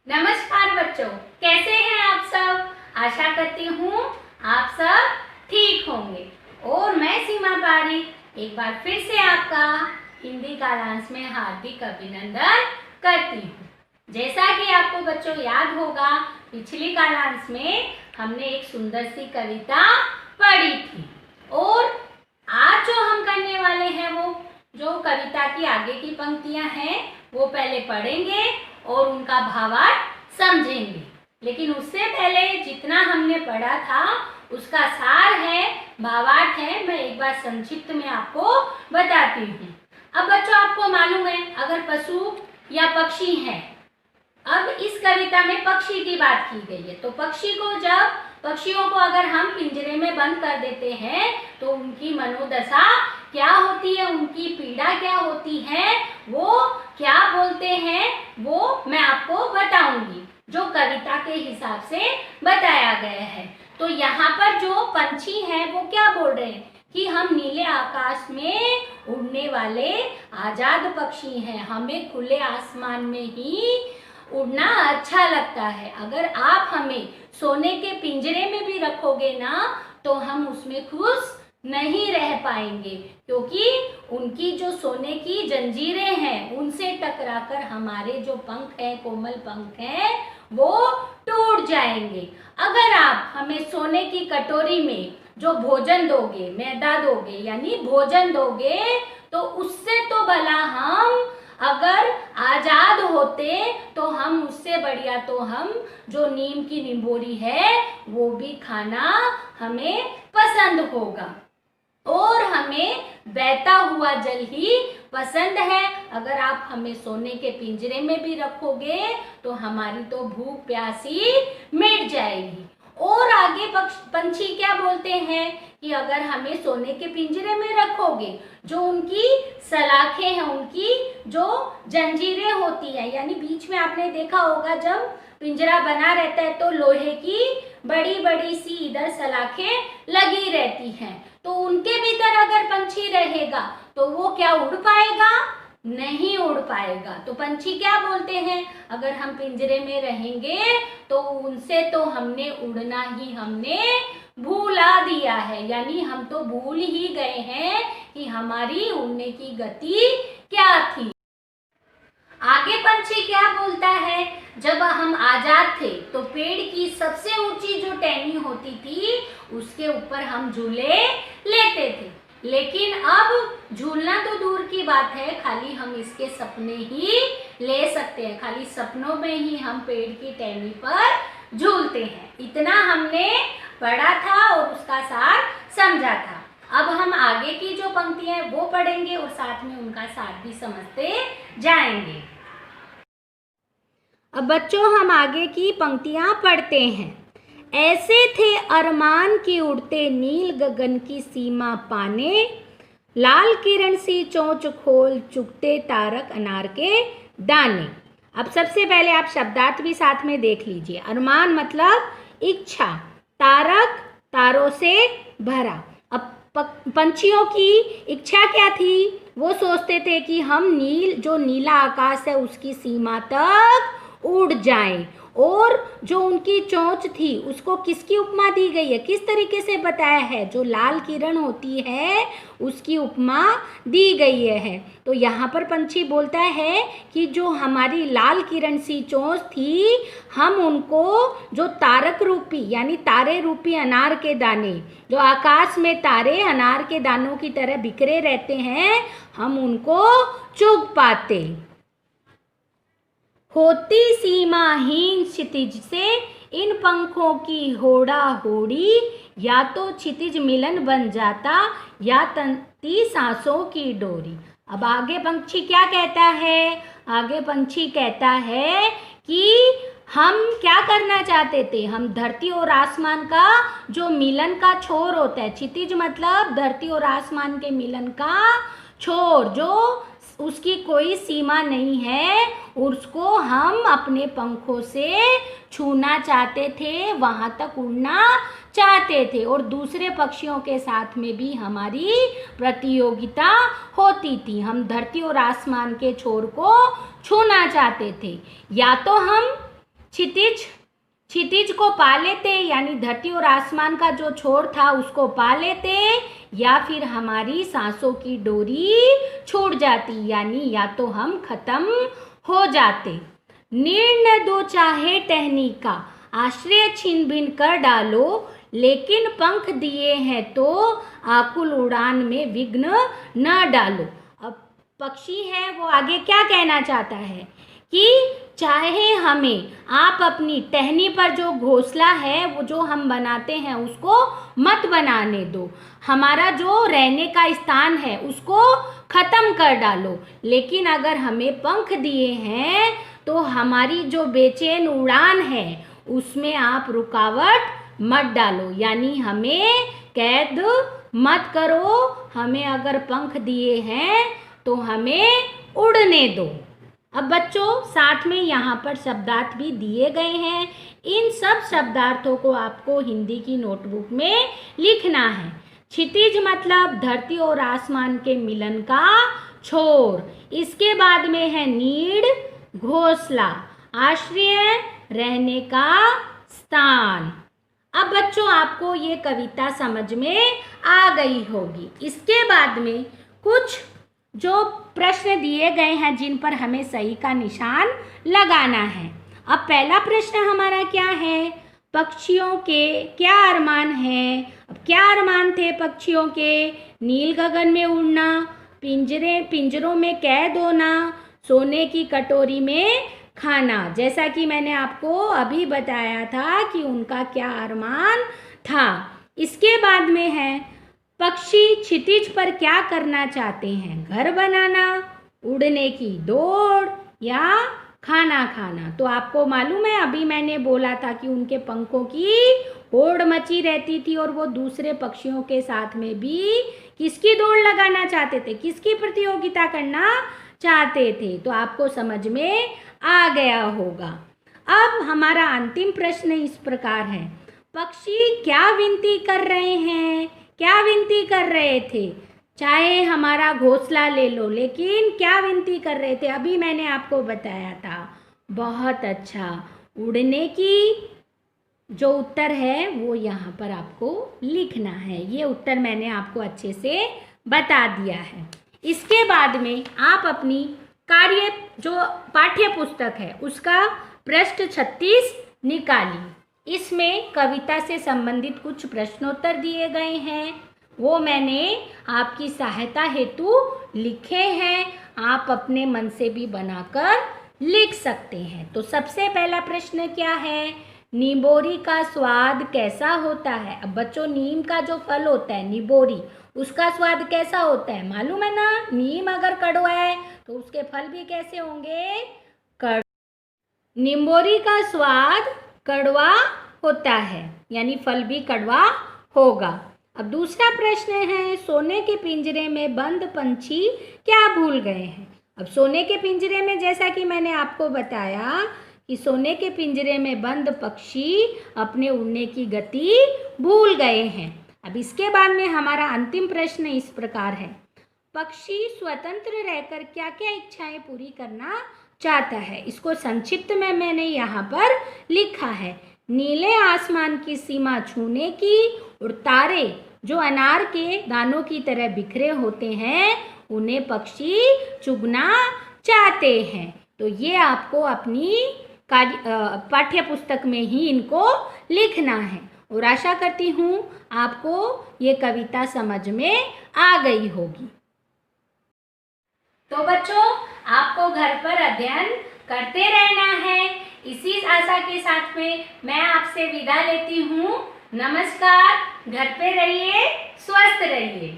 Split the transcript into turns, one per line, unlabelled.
नमस्कार बच्चों, कैसे हैं आप सब। आशा करती हूँ आप सब ठीक होंगे। और मैं सीमा पारिक एक बार फिर से आपका हिंदी कालांश में हार्दिक अभिनंदन करती हूँ। जैसा कि आपको बच्चों याद होगा, पिछली कालांश में हमने एक सुंदर सी कविता पढ़ी थी और आज जो हम करने वाले हैं वो जो कविता की आगे की पंक्तियां हैं वो पहले पढ़ेंगे और उनका भावार्थ समझेंगे। लेकिन उससे पहले जितना हमने पढ़ा था उसका सार है, भावार्थ है, मैं एक बार संक्षिप्त में आपको बताती हूँ। अब बच्चों आपको मालूम है, अगर पशु या पक्षी है, अब इस कविता में पक्षी की बात की गई है, तो पक्षियों को अगर हम पिंजरे में बंद कर देते हैं तो उनकी मनोदशा क्या होती है, उनकी पीड़ा क्या होती है, वो क्या बोलते हैं, वो मैं आपको बताऊंगी, जो कविता के हिसाब से बताया गया है। तो यहाँ पर जो पंछी हैं वो क्या बोल रहे हैं कि हम नीले आकाश में उड़ने वाले आजाद पक्षी हैं, हमें खुले आसमान में ही उड़ना अच्छा लगता है। अगर आप हमें सोने के पिंजरे में भी रखोगे ना तो हम उसमें खुश नहीं रह पाएंगे, क्योंकि उनकी जो सोने की जंजीरें हैं उनसे टकराकर हमारे जो पंख हैं, कोमल पंख हैं, वो टूट जाएंगे। अगर आप हमें सोने की कटोरी में जो भोजन दोगे, मैदा दोगे यानी भोजन दोगे, तो उससे तो भला हम अगर आजाद होते तो हम उससे बढ़िया तो हम जो नीम की निंबोरी है वो भी खाना हमें पसंद होगा और हमें बहता हुआ जल ही पसंद है। अगर आप हमें सोने के पिंजरे में भी रखोगे तो हमारी तो भूख प्यासी मिट जाएगी। और आगे पंछी क्या बोलते हैं कि अगर हमें सोने के पिंजरे में रखोगे, जो उनकी सलाखें हैं, उनकी जो जंजीरें होती है, यानी बीच में आपने देखा होगा जब पिंजरा बना रहता है तो लोहे की बड़ी बड़ी सी इधर सलाखें लगी रहती हैं, तो उनके भीतर अगर पंछी रहेगा तो वो क्या उड़ पाएगा? नहीं उड़ पाएगा। तो पंछी क्या बोलते हैं, अगर हम पिंजरे में रहेंगे तो उनसे तो हमने उड़ना ही हमने भूला दिया है, यानी हम तो भूल ही गए हैं कि हमारी उड़ने की गति क्या थी। आगे पंछी क्या बोलता है, जब हम आजाद थे तो पेड़ की सबसे ऊंची जो टहनी होती थी उसके ऊपर हम झूले लेते थे, लेकिन अब झूलना तो दूर की बात है, खाली हम इसके सपने ही ले सकते हैं, खाली सपनों में ही हम पेड़ की टहनी पर झूलते हैं। इतना हमने पढ़ा था और उसका सार समझा था। अब हम आगे की जो पंक्तियां हैं वो पढ़ेंगे और साथ में उनका सार भी समझते जाएंगे। अब बच्चों हम आगे की पंक्तियां पढ़ते हैं। ऐसे थे अरमान की उड़ते नील गगन की सीमा पाने, लाल किरण सी चोंच खोल चुगते तारक अनार के दाने। अब सबसे पहले आप शब्दार्थ भी साथ में देख लीजिए। अरमान मतलब इच्छा, तारक तारों से भरा। अब पंछियों की इच्छा क्या थी, वो सोचते थे कि हम जो नीला आकाश है उसकी सीमा तक उड़ जाएं, और जो उनकी चोंच थी उसको किसकी उपमा दी गई है, किस तरीके से बताया है, जो लाल किरण होती है उसकी उपमा दी गई है। तो यहाँ पर पंछी बोलता है कि जो हमारी लाल किरण सी चोंच थी, हम उनको जो तारक रूपी यानी तारे रूपी अनार के दाने, जो आकाश में तारे अनार के दानों की तरह बिखरे रहते हैं, हम उनको चुग पाते। होती सीमाहीन क्षितिज से इन पंखों की होड़ा होड़ी, या तो क्षितिज मिलन बन जाता या तनती सांसों की डोरी। अब आगे पंछी क्या कहता है, आगे पंछी कहता है कि हम क्या करना चाहते थे, हम धरती और आसमान का जो मिलन का छोर होता है, क्षितिज मतलब धरती और आसमान के मिलन का छोर, जो उसकी कोई सीमा नहीं है, उसको हम अपने पंखों से छूना चाहते थे, वहाँ तक उड़ना चाहते थे, और दूसरे पक्षियों के साथ में भी हमारी प्रतियोगिता होती थी। हम धरती और आसमान के छोर को छूना चाहते थे, या तो हम क्षितिज को पा लेते, यानी धरती और आसमान का जो छोर था उसको पा लेते, या फिर हमारी सांसों की डोरी छूट जाती, यानी या तो हम खत्म हो जाते। निर्णय दो चाहे टहनी का, आश्रय छीन भिन कर डालो, लेकिन पंख दिए हैं तो आकुल उड़ान में विघ्न न डालो। अब पक्षी है वो आगे क्या कहना चाहता है कि चाहे हमें आप अपनी टहनी पर जो घोंसला है वो जो हम बनाते हैं उसको मत बनाने दो, हमारा जो रहने का स्थान है उसको खत्म कर डालो, लेकिन अगर हमें पंख दिए हैं तो हमारी जो बेचैन उड़ान है उसमें आप रुकावट मत डालो, यानी हमें कैद मत करो। हमें अगर पंख दिए हैं तो हमें उड़ने दो। अब बच्चों साथ में यहाँ पर शब्दार्थ भी दिए गए हैं, इन सब शब्दार्थों को आपको हिंदी की नोटबुक में लिखना है। क्षितिज मतलब धरती और आसमान के मिलन का छोर, इसके बाद में है नीड़ घोंसला, आश्रय रहने का स्थान। अब बच्चों आपको ये कविता समझ में आ गई होगी। इसके बाद में कुछ जो प्रश्न दिए गए हैं जिन पर हमें सही का निशान लगाना है। अब पहला प्रश्न हमारा क्या है, पक्षियों के क्या अरमान हैं। अब क्या अरमान थे पक्षियों के, नील गगन में उड़ना, पिंजरों में कैद होना, सोने की कटोरी में खाना। जैसा कि मैंने आपको अभी बताया था कि उनका क्या अरमान था। इसके बाद में है पक्षी क्षितिज पर क्या करना चाहते हैं, घर बनाना, उड़ने की दौड़ या खाना खाना। तो आपको मालूम है अभी मैंने बोला था कि उनके पंखों की होड़ मची रहती थी और वो दूसरे पक्षियों के साथ में भी किसकी दौड़ लगाना चाहते थे, किसकी प्रतियोगिता करना चाहते थे। तो आपको समझ में आ गया होगा। अब हमारा अंतिम प्रश्न इस प्रकार है, पक्षी क्या विनती कर रहे हैं, क्या विनती कर रहे थे। चाहे हमारा घोंसला ले लो, लेकिन क्या विनती कर रहे थे, अभी मैंने आपको बताया था। बहुत अच्छा, उड़ने की जो उत्तर है वो यहाँ पर आपको लिखना है। ये उत्तर मैंने आपको अच्छे से बता दिया है। इसके बाद में आप अपनी कार्य जो पाठ्य पुस्तक है उसका पृष्ठ 36 निकालिए। इसमें कविता से संबंधित कुछ प्रश्नोत्तर दिए गए हैं, वो मैंने आपकी सहायता हेतु लिखे हैं। आप अपने मन से भी बनाकर लिख सकते हैं। तो सबसे पहला प्रश्न क्या है, निबोरी का स्वाद कैसा होता है। अब बच्चों नीम का जो फल होता है निबोरी, उसका स्वाद कैसा होता है मालूम है ना। नीम अगर कड़वा है तो उसके फल भी कैसे होंगे, निम्बोरी का स्वाद कड़वा होता है, यानी फल भी कड़वा होगा। अब दूसरा प्रश्न है, सोने के पिंजरे में बंद पंछी क्या भूल गए हैं। अब सोने के पिंजरे में जैसा कि मैंने आपको बताया कि सोने के पिंजरे में बंद पक्षी अपने उड़ने की गति भूल गए हैं। अब इसके बाद में हमारा अंतिम प्रश्न इस प्रकार है, पक्षी स्वतंत्र रहकर क्या क्या इच्छाएं पूरी करना चाहता है। इसको संक्षिप्त में मैंने यहाँ पर लिखा है, नीले आसमान की सीमा छूने की और तारे जो अनार के दानों की तरह बिखरे होते हैं उन्हें पक्षी चुगना चाहते हैं। तो ये आपको अपनी पाठ्य पुस्तक में ही इनको लिखना है और आशा करती हूँ आपको ये कविता समझ में आ गई होगी। तो बच्चों आपको घर पर अध्ययन करते रहना है। इसी आशा के साथ में मैं आपसे विदा लेती हूँ। नमस्कार, घर पे रहिए, स्वस्थ रहिए।